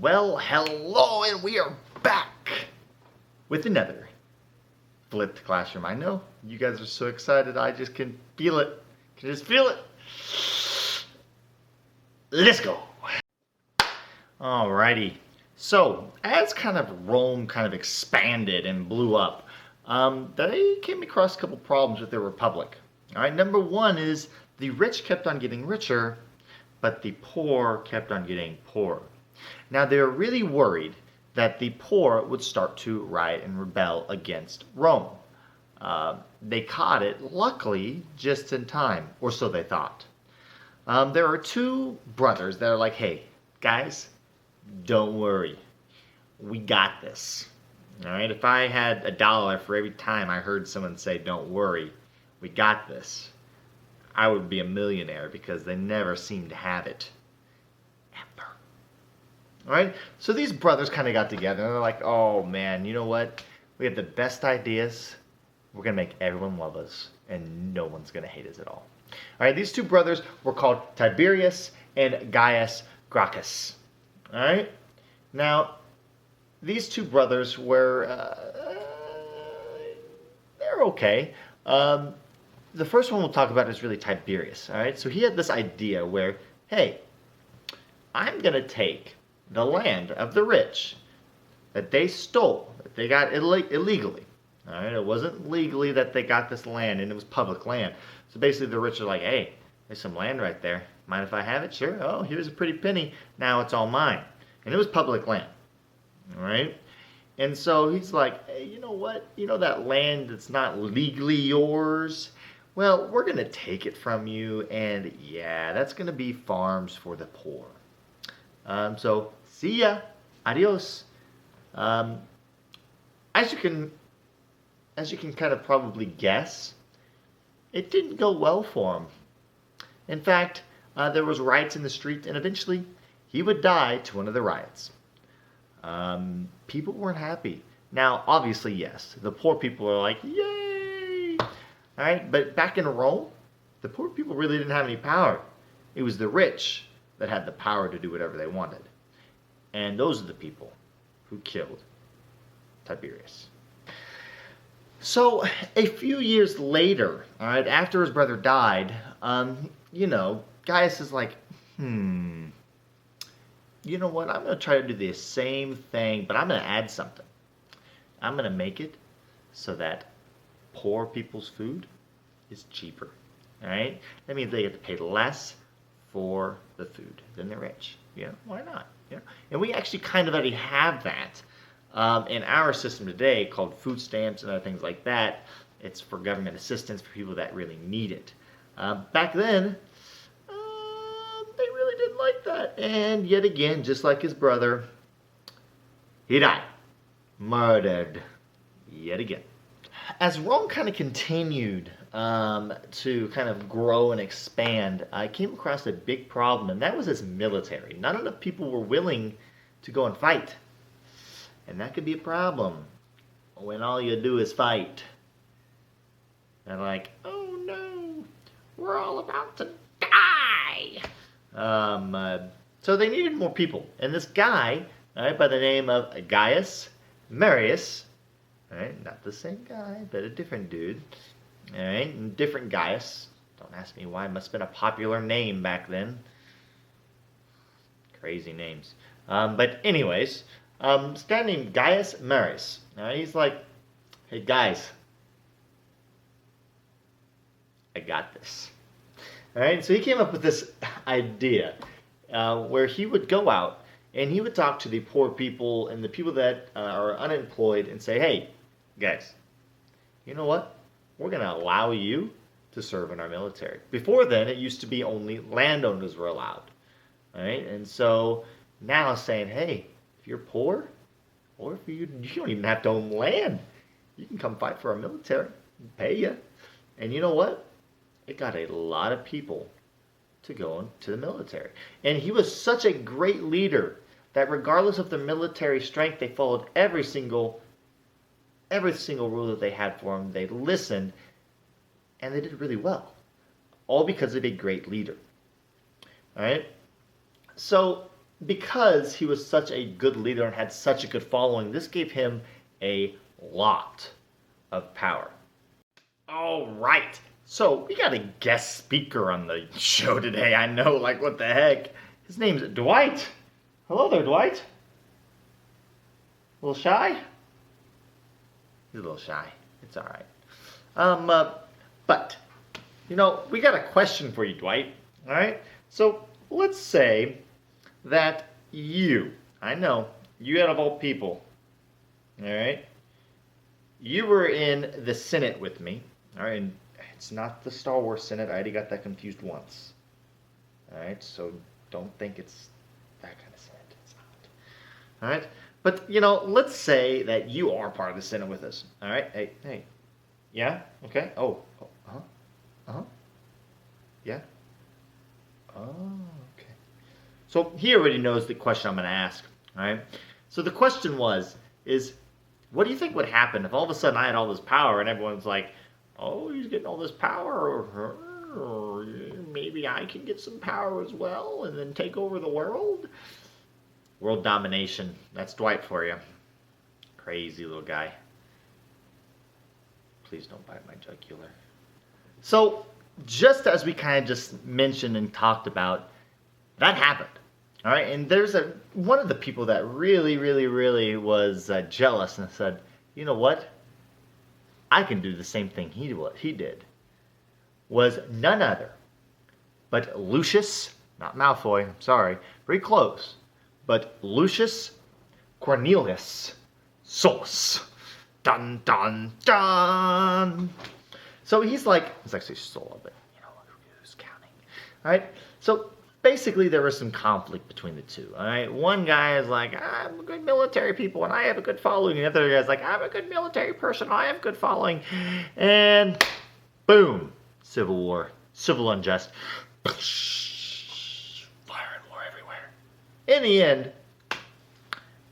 Well, hello, and we are back with another flipped classroom. I know you guys are so excited. I just can feel it. Can just feel it. Let's go. Alrighty. So, as kind of Rome kind of expanded and blew up, they came across a couple problems with their republic. All right, number one is the rich kept on getting richer, but the poor kept on getting poorer. Now, they were really worried that the poor would start to riot and rebel against Rome. They caught it, luckily, just in time, or so they thought. There are two brothers that are like, hey, guys, don't worry. We got this. All right, if I had $1 for every time I heard someone say, don't worry, we got this, I would be a millionaire because they never seem to have it. Ever. All right, so these brothers kind of got together and they're like, oh man, you know what? We have the best ideas. We're going to make everyone love us and no one's going to hate us at all. All right, these two brothers were called Tiberius and Gaius Gracchus. All right, now these two brothers were, they're okay. The first one we'll talk about is really Tiberius. All right, so he had this idea where, hey, I'm going to take the land of the rich that they stole, that they got illegally. All right, it wasn't legally that they got this land, and it was public land. So basically, the rich are like, hey, there's some land right there. Mind if I have it? Sure. Oh, here's a pretty penny. Now it's all mine. And it was public land. All right? And so he's like, hey, you know what? You know that land that's not legally yours? Well, we're going to take it from you, and yeah, that's going to be farms for the poor. So, see ya. Adios. As you can kind of probably guess, it didn't go well for him. In fact, there was riots in the street, and eventually he would die to one of the riots. People weren't happy. Now, obviously, yes, the poor people are like, yay! All right, but back in Rome, the poor people really didn't have any power. It was the rich that had the power to do whatever they wanted. And those are the people who killed Tiberius. So a few years later, all right, after his brother died, Gaius is like, you know what? I'm going to try to do the same thing, but I'm going to add something. I'm going to make it so that poor people's food is cheaper. All right? That means they get to pay less for the food than the rich. Why not? And we actually kind of already have that. In our system today, called food stamps and other things like that. It's for government assistance for people that really need it. Back then, they really didn't like that. And yet again, just like his brother, he died. Murdered. Yet again. As Rome kind of continued to kind of grow and expand, I came across a big problem, and that was its military. Not enough people were willing to go and fight. And that could be a problem when all you do is fight. And like, oh no, we're all about to die. So they needed more people. And this guy, all right, by the name of Gaius Marius, all right, not the same guy, but a different dude, all right, and different Gaius. Don't ask me why. It must have been a popular name back then. Crazy names. But anyways, this guy named Gaius Marius. He's like, hey guys, I got this. All right, so he came up with this idea where he would go out and he would talk to the poor people and the people that are unemployed and say, hey, guys, you know what? We're going to allow you to serve in our military. Before then, it used to be only landowners were allowed. All right, and so now saying, hey, if you're poor, or if you don't even have to own land, you can come fight for our military, pay you. And you know what? It got a lot of people to go into the military. And he was such a great leader that regardless of their military strength, they followed every single rule that they had for him. They listened, and they did really well. All because of a great leader. All right? So because he was such a good leader and had such a good following, this gave him a lot of power. All right. So we got a guest speaker on the show today. I know, like, what the heck? His name's Dwight. Hello there, Dwight. A little shy? He's a little shy. It's all right. But, we got a question for you, Dwight. All right? So let's say that I know, you out of all people, all right? You were in the Senate with me, all right? And it's not the Star Wars Senate. I already got that confused once. All right? So don't think it's that kind of Senate. It's not. All right? But, let's say that you are part of the Senate with us. All right? Hey. Yeah? Okay. Oh. Uh-huh. Uh-huh. Yeah? Oh, okay. So he already knows the question I'm going to ask. All right? So the question is, what do you think would happen if all of a sudden I had all this power and everyone's like, oh, he's getting all this power, or maybe I can get some power as well and then take over the world? World domination. That's Dwight for you. Crazy little guy. Please don't bite my jugular. So, just as we kind of just mentioned and talked about, that happened. All right, and there's one of the people that really, really, really was jealous and said, you know what? I can do the same thing he did. Was none other but Lucius, not Malfoy, I'm sorry, very close, but Lucius Cornelius Solus. Dun, dun, dun. So it's actually Sulla, but who's counting? All right, so basically there was some conflict between the two. All right, one guy is like, I'm a good military people and I have a good following. And the other guy's like, I'm a good military person, I have good following. And boom, civil war, civil unrest. Fire and war everywhere. In the end,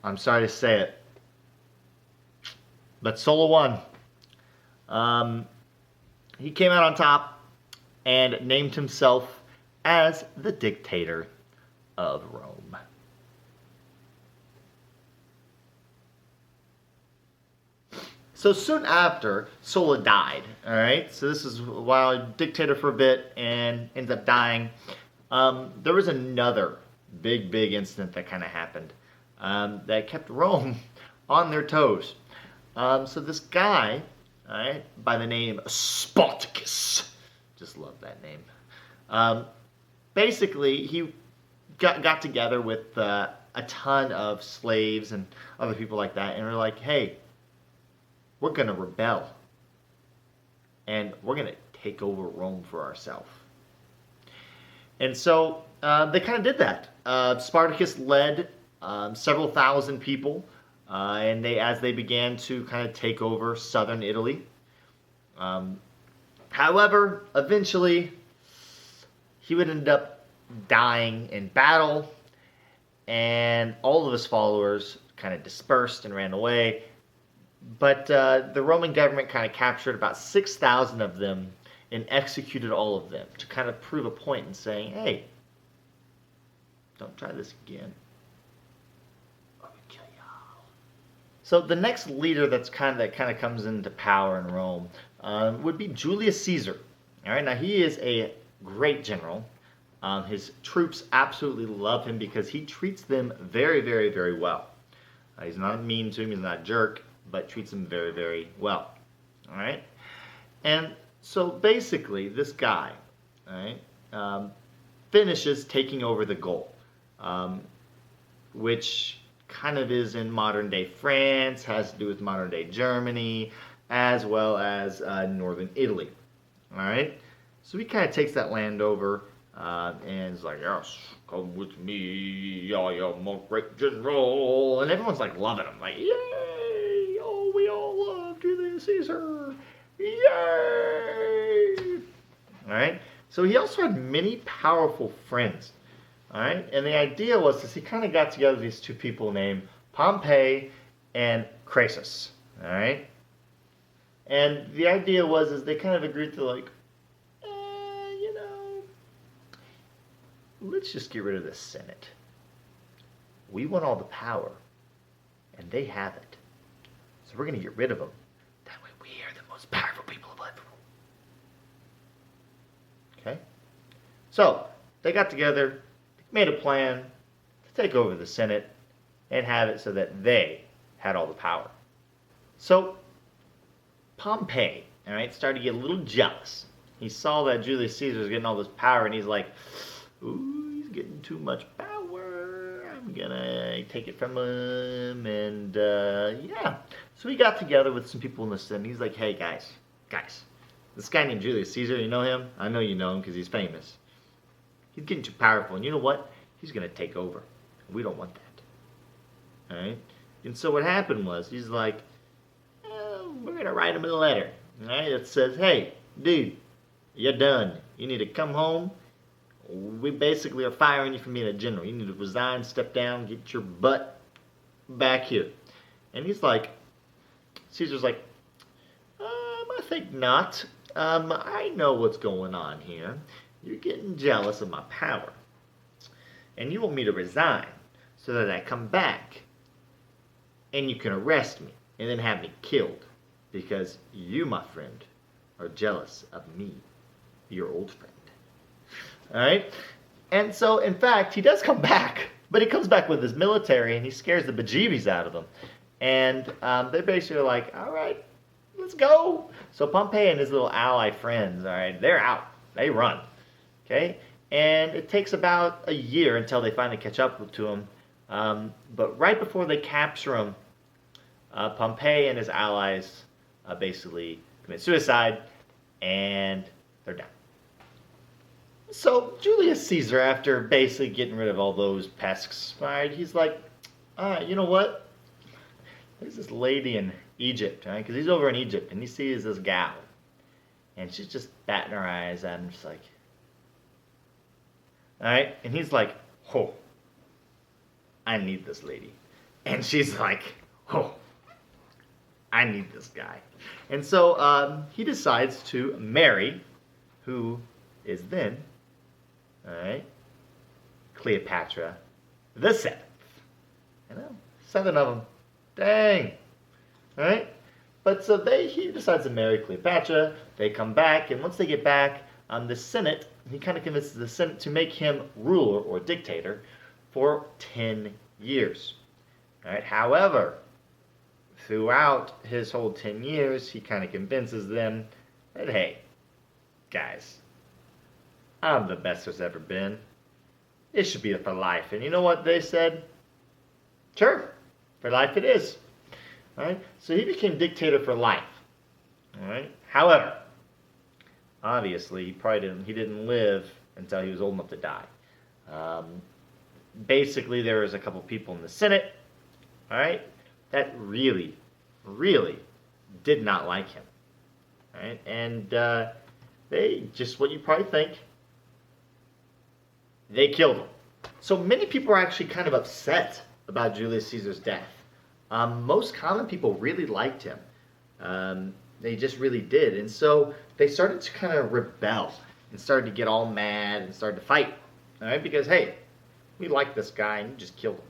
I'm sorry to say it, but Sulla won. He came out on top and named himself as the dictator of Rome. So soon after, Sulla died, all right? So this is while dictator for a bit and ends up dying. There was another big incident that kind of happened that kept Rome on their toes. So this guy, all right, by the name Spartacus, just love that name. Basically, he got together with a ton of slaves and other people like that, and were like, hey, we're going to rebel, and we're going to take over Rome for ourselves. And so they kind of did that. Spartacus led several thousand people, and as they began to kind of take over southern Italy. However, eventually, he would end up dying in battle, and all of his followers kind of dispersed and ran away. But the Roman government kind of captured about 6,000 of them and executed all of them to kind of prove a point in saying, hey, don't try this again. I'm gonna kill y'all. So the next leader that kind of comes into power in Rome would be Julius Caesar. All right, now he is a great general. His troops absolutely love him because he treats them very, very, very well. He's not mean to him, he's not a jerk, but treats him very, very well. All right? And so basically, this guy, all right, finishes taking over the Gaul, which kind of is in modern-day France, has to do with modern-day Germany, as well as northern Italy. All right? So he kind of takes that land over and is like, yes, come with me, I am a great general. And everyone's like loving him, like, yay, oh, we all love Julius Caesar, yay. All right? So he also had many powerful friends. All right? And the idea was he kind of got together these two people named Pompey and Crassus. All right? And the idea was they kind of agreed to like, let's just get rid of the Senate. we want all the power, and they have it. So we're going to get rid of them. That way we are the most powerful people alive. Okay? So, they got together, made a plan to take over the Senate and have it so that they had all the power. So, Pompey, all right, started to get a little jealous. He saw that Julius Caesar was getting all this power, and he's like, ooh, he's getting too much power. I'm gonna take it from him, and yeah. So he got together with some people in the Senate. He's like, hey, guys, this guy named Julius Caesar, you know him? I know you know him because he's famous. He's getting too powerful, and you know what? He's gonna take over. We don't want that. All right? And so what happened was, he's like, we're gonna write him a letter, all right? That says, hey, dude, you're done. You need to come home. We basically are firing you from being a general. You need to resign, step down, get your butt back here. And he's like, Caesar's like, I think not. I know what's going on here. You're getting jealous of my power. And you want me to resign so that I come back and you can arrest me and then have me killed because you, my friend, are jealous of me, your old friend. All right? And so, in fact, he does come back, but he comes back with his military and he scares the bejeebies out of them. And they basically are like, all right, let's go. So Pompey and his little ally friends, all right, they're out. They run. Okay? And it takes about a year until they finally catch up to him. But right before they capture him, Pompey and his allies basically commit suicide, and they're down. So Julius Caesar, after basically getting rid of all those pests, right, he's like, you know what? There's this lady in Egypt, right? Because he's over in Egypt, and he sees this gal, and she's just batting her eyes at him, just like, all right? And he's like, oh, I need this lady. And she's like, oh, I need this guy. And so he decides to marry, who is then, all right, Cleopatra the Seventh. You know, 7 of them. Dang. All right? But so he decides to marry Cleopatra. They come back, and once they get back, the Senate, he kind of convinces the Senate to make him ruler or dictator for 10 years. All right? However, throughout his whole 10 years, he kind of convinces them that, hey, guys, I'm the best there's ever been. It should be for life. And you know what they said? Sure, for life it is. All right? So he became dictator for life. All right? However, obviously, he didn't live until he was old enough to die. Basically, there was a couple people in the Senate, all right, that really, really did not like him. All right? And they, just what you probably think, they killed him. So many people are actually kind of upset about Julius Caesar's death. Most common people really liked him. They just really did. And so they started to kind of rebel and started to get all mad and started to fight. All right? Because, hey, we like this guy and you just killed him.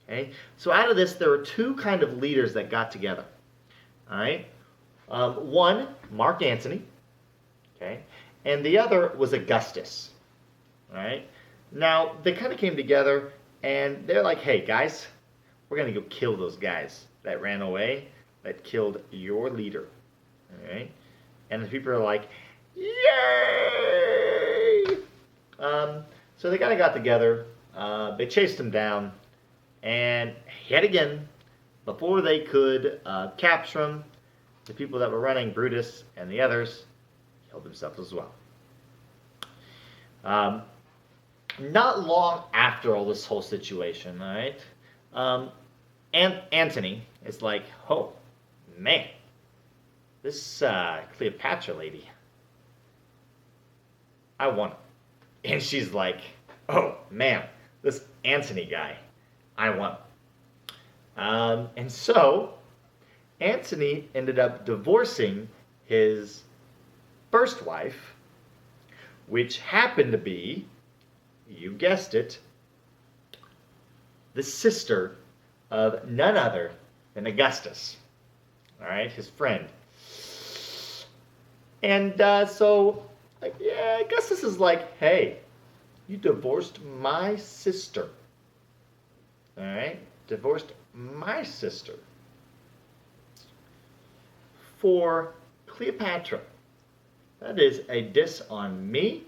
Okay? So out of this, there were 2 kind of leaders that got together. All right? One, Mark Antony. Okay? And the other was Augustus. All right? Now, they kind of came together and they're like, hey, guys, we're going to go kill those guys that ran away, that killed your leader. All right? And the people are like, yay! So they kind of got together. They chased him down. And yet again, before they could capture him, the people that were running, Brutus and the others, killed themselves as well. Not long after all this whole situation, all right, Antony is like, oh, man, this Cleopatra lady, I want her. And she's like, oh, man, this Antony guy, I want him. And so Antony ended up divorcing his first wife, which happened to be, you guessed it, the sister of none other than Augustus. All right, his friend. And yeah, Augustus is like, hey, you divorced my sister. All right, divorced my sister for Cleopatra. That is a diss on me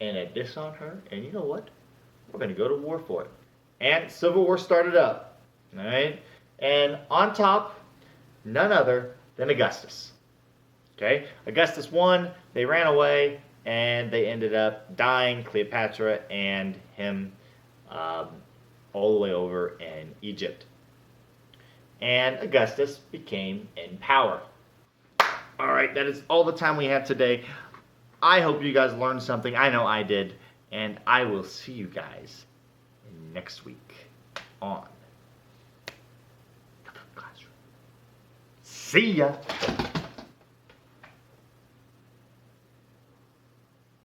and a diss on her. And you know what? We're going to go to war for it. And civil war started up. All right, and on top, none other than Augustus. Okay, Augustus won, they ran away, and they ended up dying, Cleopatra and him, all the way over in Egypt. And Augustus became in power. All right, that is all the time we have today. I hope you guys learned something. I know I did. And I will see you guys next week on the Classroom. See ya!